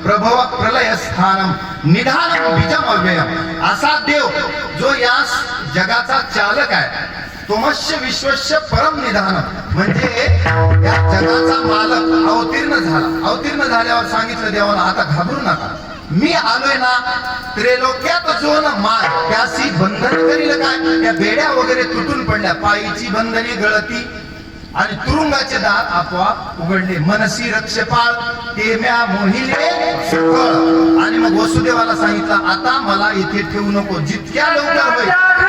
प्रभव प्रलय स्थानम निधानम बीजम अव्ययम, असा देव जो या जगाचा चालक आहे, तोमस्य विश्वस्य परम निधान, म्हणजे या जगाचा मालक अवतीर्ण झाल्यावर सांगितलं देवाला, आता घाबरू नका, मी आलोय ना, त्रिलोक्यात जो न मार त्यासी बंधन करील काय, त्या बेड्या वगैरे तुटून पडल्या, पायीची बंधने गळती आणि तुरुंगाचे दार आपोआप उघडले, मनसी रक्षपाळ ते म्या मोहिले सुखळ. आणि मग वसुदेवाला सांगितलं, आता मला इथे ठेवू नको, जितक्या लवकर होईल